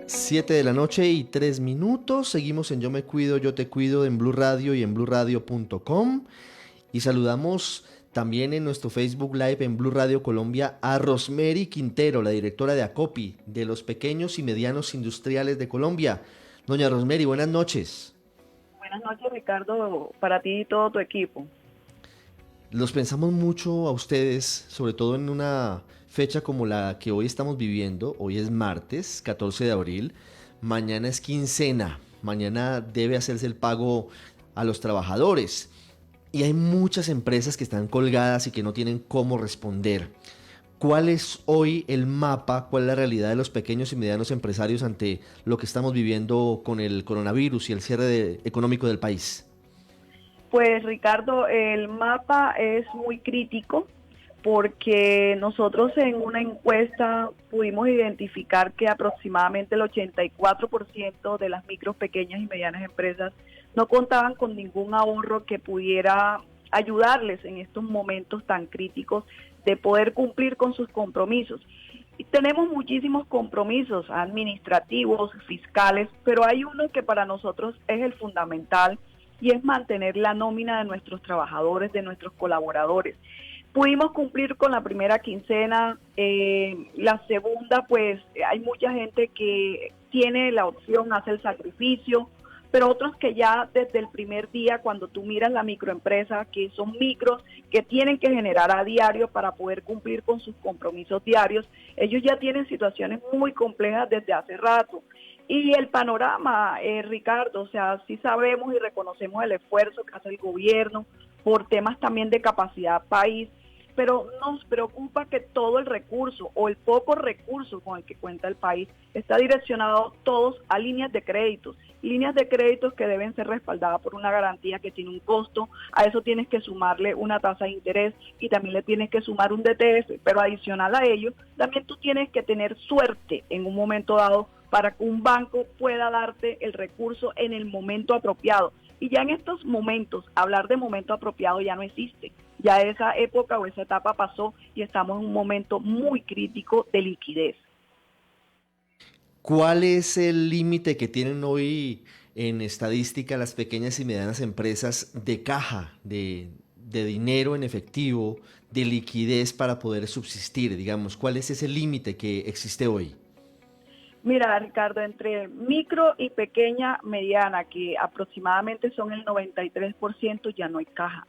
7 de la noche y 3 minutos. Seguimos en Yo Me Cuido, Yo Te Cuido en Blue Radio y en bluradio.com. Y saludamos también en nuestro Facebook Live en Blue Radio Colombia a Rosemary Quintero, la directora de ACOPI, de los pequeños y medianos industriales de Colombia. Doña Rosemary, buenas noches. Buenas noches, Ricardo, para ti y todo tu equipo. Los pensamos mucho a ustedes, sobre todo en una fecha como la que hoy estamos viviendo. Hoy es martes, 14 de abril. Mañana es quincena. Mañana debe hacerse el pago a los trabajadores. Y hay muchas empresas que están colgadas y que no tienen cómo responder. ¿Cuál es hoy el mapa? ¿Cuál es la realidad de los pequeños y medianos empresarios ante lo que estamos viviendo con el coronavirus y el cierre económico del país? Pues Ricardo, el mapa es muy crítico porque nosotros en una encuesta pudimos identificar que aproximadamente el 84% de las micro, pequeñas y medianas empresas no contaban con ningún ahorro que pudiera ayudarles en estos momentos tan críticos de poder cumplir con sus compromisos. Y tenemos muchísimos compromisos administrativos, fiscales, pero hay uno que para nosotros es el fundamental y es mantener la nómina de nuestros trabajadores, de nuestros colaboradores. Pudimos cumplir con la primera quincena, la segunda pues hay mucha gente que tiene la opción, hace el sacrificio, pero otros que ya desde el primer día, cuando tú miras la microempresa, que son micros, que tienen que generar a diario para poder cumplir con sus compromisos diarios, ellos ya tienen situaciones muy complejas desde hace rato. Y el panorama, Ricardo, o sea, sí sabemos y reconocemos el esfuerzo que hace el gobierno por temas también de capacidad país, pero nos preocupa que todo el recurso o el poco recurso con el que cuenta el país está direccionado todos a líneas de créditos que deben ser respaldadas por una garantía que tiene un costo. A eso tienes que sumarle una tasa de interés y también le tienes que sumar un DTF, pero adicional a ello, también tú tienes que tener suerte en un momento dado para que un banco pueda darte el recurso en el momento apropiado. Y ya en estos momentos, hablar de momento apropiado ya no existe. Ya esa época o esa etapa pasó y estamos en un momento muy crítico de liquidez. ¿Cuál es el límite que tienen hoy en estadística las pequeñas y medianas empresas de caja, de dinero en efectivo, de liquidez para poder subsistir? Digamos, ¿cuál es ese límite que existe hoy? Mira, Ricardo, entre micro y pequeña, mediana, que aproximadamente son el 93%, ya no hay caja.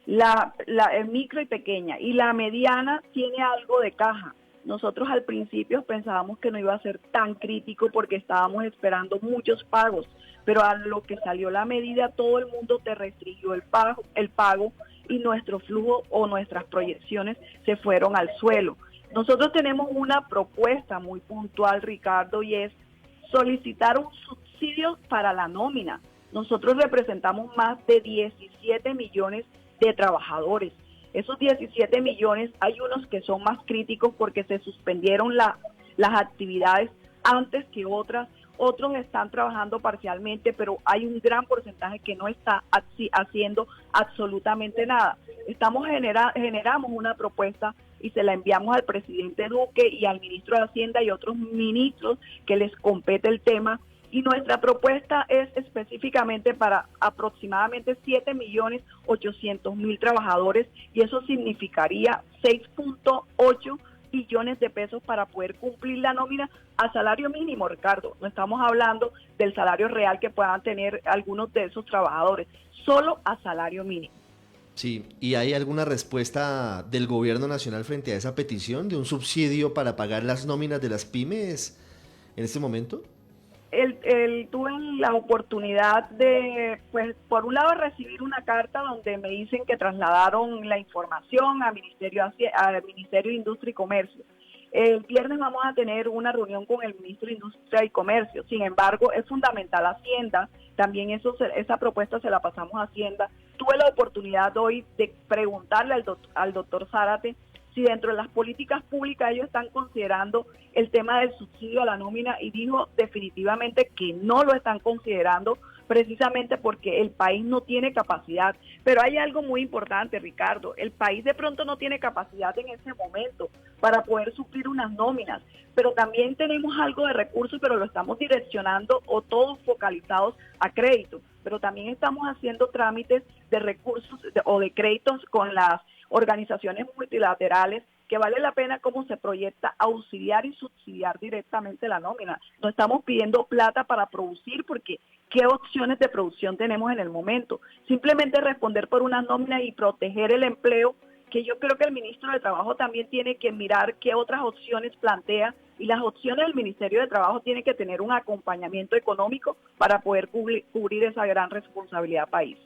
El micro y pequeña y la mediana tiene algo de caja. Nosotros al principio pensábamos que no iba a ser tan crítico porque estábamos esperando muchos pagos, pero a lo que salió la medida todo el mundo te restringió el pago y nuestro flujo o nuestras proyecciones se fueron al suelo. Nosotros tenemos una propuesta muy puntual, Ricardo, y es solicitar un subsidio para la nómina. Nosotros representamos más de 17 millones de trabajadores. Esos 17 millones, hay unos que son más críticos porque se suspendieron las actividades antes que otros están trabajando parcialmente, pero hay un gran porcentaje que no está haciendo absolutamente nada. Generamos una propuesta y se la enviamos al presidente Duque y al ministro de Hacienda y otros ministros que les compete el tema. Y nuestra propuesta es específicamente para aproximadamente 7.800.000 trabajadores y eso significaría 6.8 billones de pesos para poder cumplir la nómina a salario mínimo, Ricardo. No estamos hablando del salario real que puedan tener algunos de esos trabajadores, solo a salario mínimo. Sí, ¿y hay alguna respuesta del gobierno nacional frente a esa petición de un subsidio para pagar las nóminas de las pymes en este momento? Tuve la oportunidad de, pues, por un lado recibir una carta donde me dicen que trasladaron la información al Ministerio de Industria y Comercio. El viernes vamos a tener una reunión con el ministro de Industria y Comercio. Sin embargo, es fundamental Hacienda. También esa propuesta se la pasamos a Hacienda. Tuve la oportunidad hoy de preguntarle al doctor Zárate si dentro de las políticas públicas ellos están considerando el tema del subsidio a la nómina y dijo definitivamente que no lo están considerando, precisamente porque el país no tiene capacidad. Pero hay algo muy importante, Ricardo, el país de pronto no tiene capacidad en ese momento para poder suplir unas nóminas, pero también tenemos algo de recursos, pero lo estamos direccionando o todos focalizados a crédito, pero también estamos haciendo trámites de recursos o de créditos con las organizaciones multilaterales, que vale la pena cómo se proyecta auxiliar y subsidiar directamente la nómina. No estamos pidiendo plata para producir porque ¿qué opciones de producción tenemos en el momento? Simplemente responder por una nómina y proteger el empleo, que yo creo que el ministro de Trabajo también tiene que mirar qué otras opciones plantea, y las opciones del Ministerio de Trabajo tienen que tener un acompañamiento económico para poder cubrir esa gran responsabilidad país.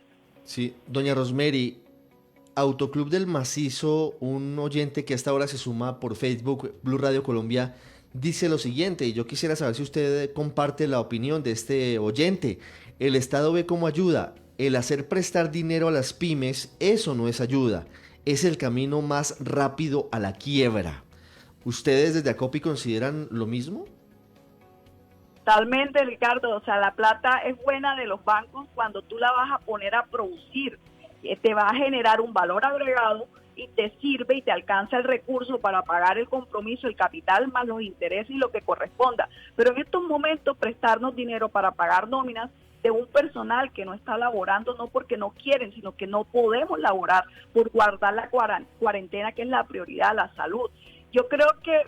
Sí, doña Rosemary, Autoclub del Macizo, un oyente que hasta ahora se suma por Facebook, Blue Radio Colombia, dice lo siguiente, y yo quisiera saber si usted comparte la opinión de este oyente. El Estado ve como ayuda. El hacer prestar dinero a las pymes, eso no es ayuda. Es el camino más rápido a la quiebra. ¿Ustedes desde Acopi consideran lo mismo? Totalmente, Ricardo. O sea, la plata es buena de los bancos cuando tú la vas a poner a producir. Te va a generar un valor agregado y te sirve y te alcanza el recurso para pagar el compromiso, el capital, más los intereses y lo que corresponda. Pero en estos momentos prestarnos dinero para pagar nóminas de un personal que no está laborando, no porque no quieren, sino que no podemos laborar por guardar la cuarentena, que es la prioridad, la salud. Yo creo que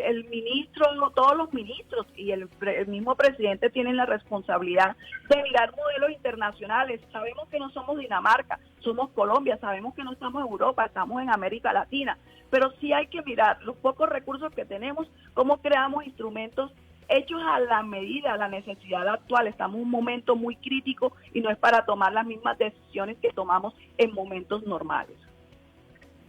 el ministro, todos los ministros y el mismo presidente tienen la responsabilidad de mirar modelos internacionales. Sabemos que no somos Dinamarca, somos Colombia, sabemos que no estamos en Europa, estamos en América Latina, pero sí hay que mirar los pocos recursos que tenemos, cómo creamos instrumentos hechos a la medida, a la necesidad actual. Estamos en un momento muy crítico y no es para tomar las mismas decisiones que tomamos en momentos normales.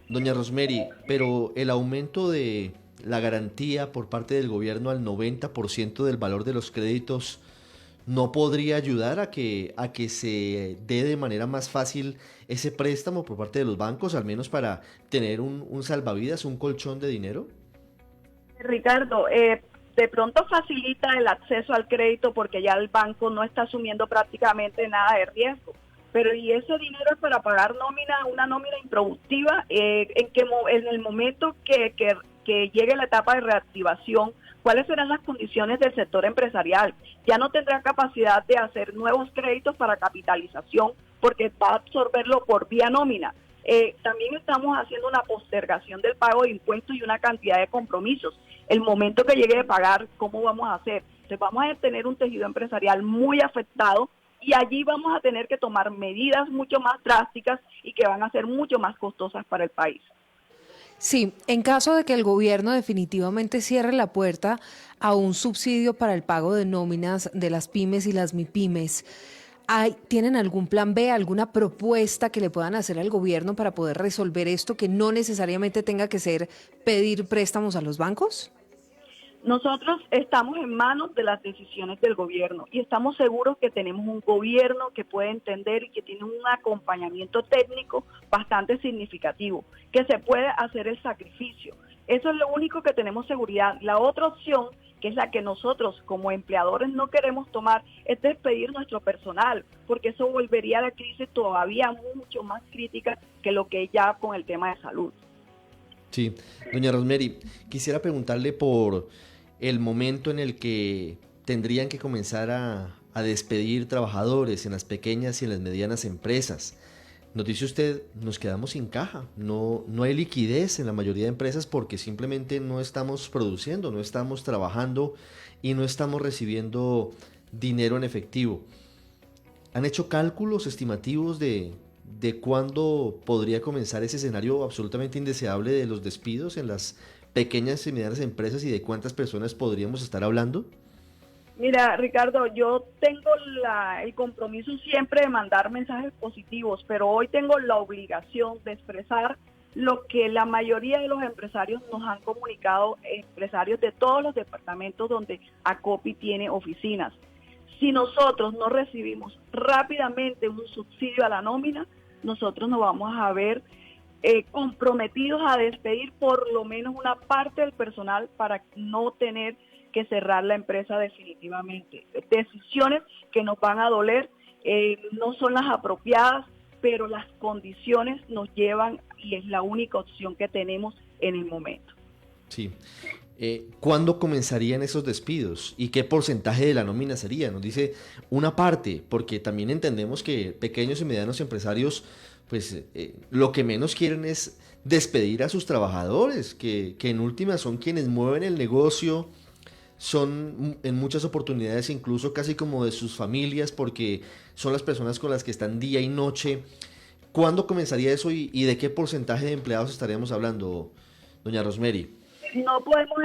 Doña Rosemary, pero el aumento de la garantía por parte del gobierno al 90% del valor de los créditos no podría ayudar a que se dé de manera más fácil ese préstamo por parte de los bancos, al menos para tener un salvavidas, un colchón de dinero. Ricardo, de pronto facilita el acceso al crédito porque ya el banco no está asumiendo prácticamente nada de riesgo. Pero y ese dinero es para pagar nómina, una nómina improductiva, en el momento que llegue la etapa de reactivación, ¿cuáles serán las condiciones del sector empresarial? Ya no tendrá capacidad de hacer nuevos créditos para capitalización porque va a absorberlo por vía nómina. También estamos haciendo una postergación del pago de impuestos y una cantidad de compromisos. El momento que llegue de pagar, ¿cómo vamos a hacer? Entonces vamos a tener un tejido empresarial muy afectado y allí vamos a tener que tomar medidas mucho más drásticas y que van a ser mucho más costosas para el país. Sí, en caso de que el gobierno definitivamente cierre la puerta a un subsidio para el pago de nóminas de las pymes y las MIPYMES, ¿tienen algún plan B, alguna propuesta que le puedan hacer al gobierno para poder resolver esto, que no necesariamente tenga que ser pedir préstamos a los bancos? Nosotros estamos en manos de las decisiones del gobierno y estamos seguros que tenemos un gobierno que puede entender y que tiene un acompañamiento técnico bastante significativo, que se puede hacer el sacrificio. Eso es lo único que tenemos seguridad. La otra opción, que es la que nosotros como empleadores no queremos tomar, es despedir nuestro personal, porque eso volvería a la crisis todavía mucho más crítica que lo que es ya con el tema de salud. Sí, doña Rosemary, quisiera preguntarle por el momento en el que tendrían que comenzar a despedir trabajadores en las pequeñas y en las medianas empresas. Nos dice usted, nos quedamos sin caja, no hay liquidez en la mayoría de empresas porque simplemente no estamos produciendo, no estamos trabajando y no estamos recibiendo dinero en efectivo. ¿Han hecho cálculos estimativos de cuándo podría comenzar ese escenario absolutamente indeseable de los despidos en las pequeñas y medianas empresas y de cuántas personas podríamos estar hablando? Mira, Ricardo, yo tengo el compromiso siempre de mandar mensajes positivos, pero hoy tengo la obligación de expresar lo que la mayoría de los empresarios nos han comunicado, empresarios de todos los departamentos donde Acopi tiene oficinas. Si nosotros no recibimos rápidamente un subsidio a la nómina, nosotros nos vamos a ver comprometidos a despedir por lo menos una parte del personal para no tener que cerrar la empresa definitivamente. Decisiones que nos van a doler no son las apropiadas, pero las condiciones nos llevan y es la única opción que tenemos en el momento. Sí. ¿Cuándo comenzarían esos despidos? ¿Y qué porcentaje de la nómina sería? Nos dice una parte, porque también entendemos que pequeños y medianos empresarios, pues lo que menos quieren es despedir a sus trabajadores, que en últimas son quienes mueven el negocio, son en muchas oportunidades incluso casi como de sus familias, porque son las personas con las que están día y noche. ¿Cuándo comenzaría eso y de qué porcentaje de empleados estaríamos hablando, doña Rosemary? No podemos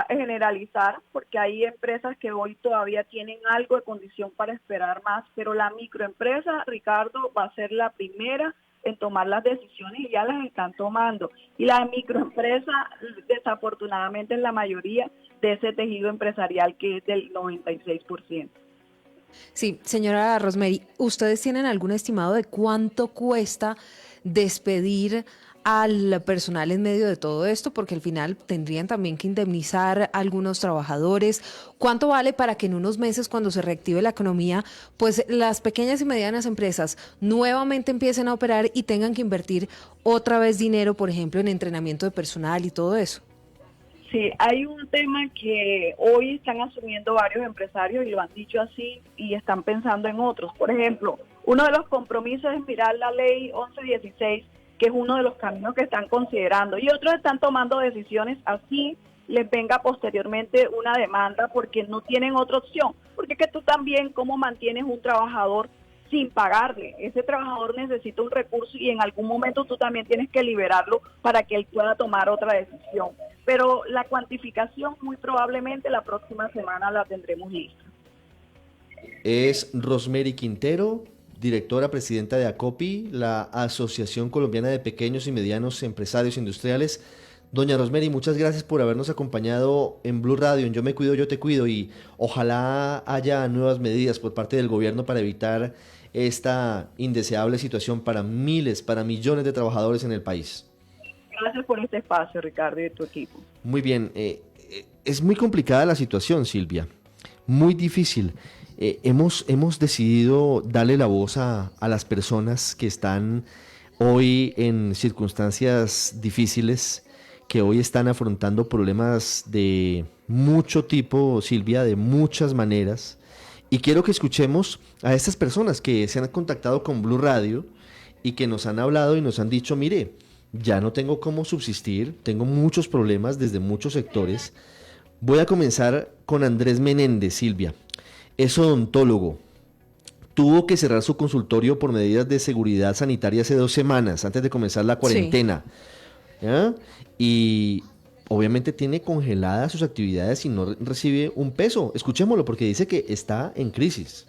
generalizar porque hay empresas que hoy todavía tienen algo de condición para esperar más, pero la microempresa, Ricardo, va a ser la primera en tomar las decisiones y ya las están tomando. Y la microempresa, desafortunadamente, es la mayoría de ese tejido empresarial que es del 96%. Sí, señora Rosemary, ¿ustedes tienen algún estimado de cuánto cuesta despedir al personal en medio de todo esto? Porque al final tendrían también que indemnizar a algunos trabajadores. ¿Cuánto vale para que en unos meses, cuando se reactive la economía, pues las pequeñas y medianas empresas nuevamente empiecen a operar y tengan que invertir otra vez dinero, por ejemplo, en entrenamiento de personal y todo eso? Sí, hay un tema que hoy están asumiendo varios empresarios y lo han dicho así y están pensando en otros. Por ejemplo, uno de los compromisos es mirar la ley 1116, que es uno de los caminos que están considerando, y otros están tomando decisiones así les venga posteriormente una demanda porque no tienen otra opción, porque es que tú también cómo mantienes un trabajador sin pagarle. Ese trabajador necesita un recurso y en algún momento tú también tienes que liberarlo para que él pueda tomar otra decisión. Pero la cuantificación muy probablemente la próxima semana la tendremos lista. Es Rosemary Quintero, directora presidenta de ACOPI, la Asociación Colombiana de Pequeños y Medianos Empresarios Industriales. Doña Rosemary, muchas gracias por habernos acompañado en Blue Radio, en Yo Me Cuido, Yo Te Cuido, y ojalá haya nuevas medidas por parte del gobierno para evitar esta indeseable situación para miles, para millones de trabajadores en el país. Gracias por este espacio, Ricardo, y de tu equipo. Muy bien, es muy complicada la situación, Silvia, muy difícil. Hemos decidido darle la voz a las personas que están hoy en circunstancias difíciles, que hoy están afrontando problemas de mucho tipo, Silvia, de muchas maneras. Y quiero que escuchemos a estas personas que se han contactado con Blue Radio y que nos han hablado y nos han dicho, mire, ya no tengo cómo subsistir, tengo muchos problemas desde muchos sectores. Voy a comenzar con Andrés Menéndez, Silvia. Es odontólogo. Tuvo que cerrar su consultorio por medidas de seguridad sanitaria hace 2 semanas, antes de comenzar la cuarentena. Sí. ¿Ya? Y obviamente tiene congeladas sus actividades y no recibe un peso. Escuchémoslo porque dice que está en crisis.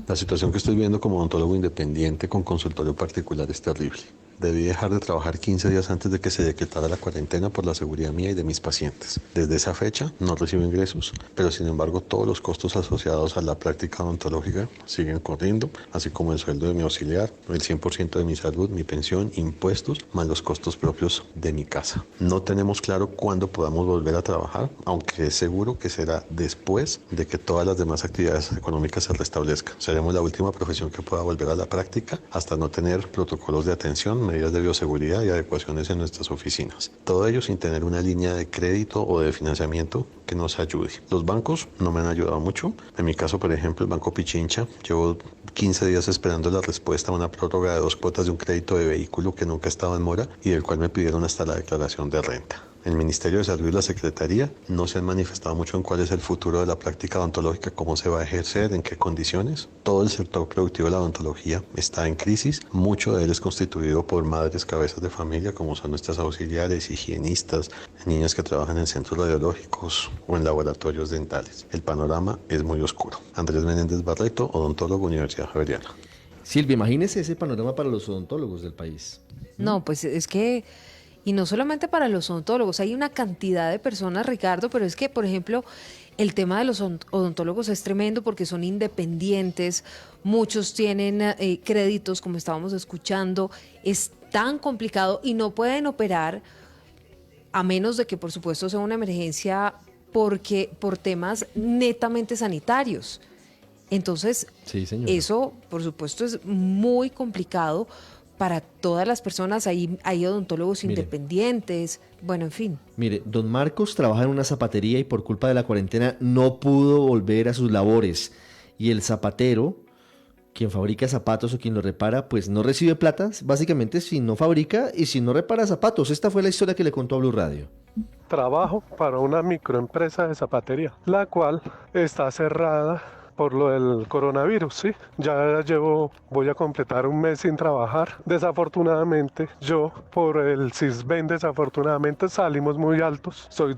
La situación que estoy viendo como odontólogo independiente con consultorio particular es terrible. Debí dejar de trabajar 15 días antes de que se decretara la cuarentena por la seguridad mía y de mis pacientes. Desde esa fecha no recibo ingresos, pero sin embargo todos los costos asociados a la práctica odontológica siguen corriendo, así como el sueldo de mi auxiliar, el 100% de mi salud, mi pensión, impuestos, más los costos propios de mi casa. No tenemos claro cuándo podamos volver a trabajar, aunque es seguro que será después de que todas las demás actividades económicas se restablezcan. Seremos la última profesión que pueda volver a la práctica hasta no tener protocolos de atención, medidas de bioseguridad y adecuaciones en nuestras oficinas. Todo ello sin tener una línea de crédito o de financiamiento que nos ayude. Los bancos no me han ayudado mucho. En mi caso, por ejemplo, el Banco Pichincha, llevo 15 días esperando la respuesta a una prórroga de 2 cuotas de un crédito de vehículo que nunca estaba en mora y del cual me pidieron hasta la declaración de renta. El Ministerio de Salud y la Secretaría no se han manifestado mucho en cuál es el futuro de la práctica odontológica, cómo se va a ejercer, en qué condiciones. Todo el sector productivo de la odontología está en crisis. Mucho de él es constituido por madres cabezas de familia, como son nuestras auxiliares, higienistas, niñas que trabajan en centros radiológicos o en laboratorios dentales. El panorama es muy oscuro. Andrés Menéndez Barreto, odontólogo, Universidad Javeriana. Silvia, imagínese ese panorama para los odontólogos del país. No, pues es que... Y no solamente para los odontólogos, hay una cantidad de personas, Ricardo, pero es que, por ejemplo, el tema de los odontólogos es tremendo porque son independientes, muchos tienen créditos, como estábamos escuchando, es tan complicado y no pueden operar a menos de que, por supuesto, sea una emergencia por temas netamente sanitarios. Entonces, Sí, señora. eso, por supuesto, es muy complicado para todas las personas. Hay odontólogos Mire. independientes, bueno, en fin. Mire, don Marcos trabaja en una zapatería y por culpa de la cuarentena no pudo volver a sus labores. Y el zapatero, quien fabrica zapatos o quien los repara, pues no recibe plata, básicamente si no fabrica y si no repara zapatos. Esta fue la historia que le contó a Blue Radio. Trabajo para una microempresa de zapatería, la cual está cerrada por lo del coronavirus, ¿sí? Voy a completar un mes sin trabajar. Desafortunadamente, yo por el CISBEN, desafortunadamente salimos muy altos. Soy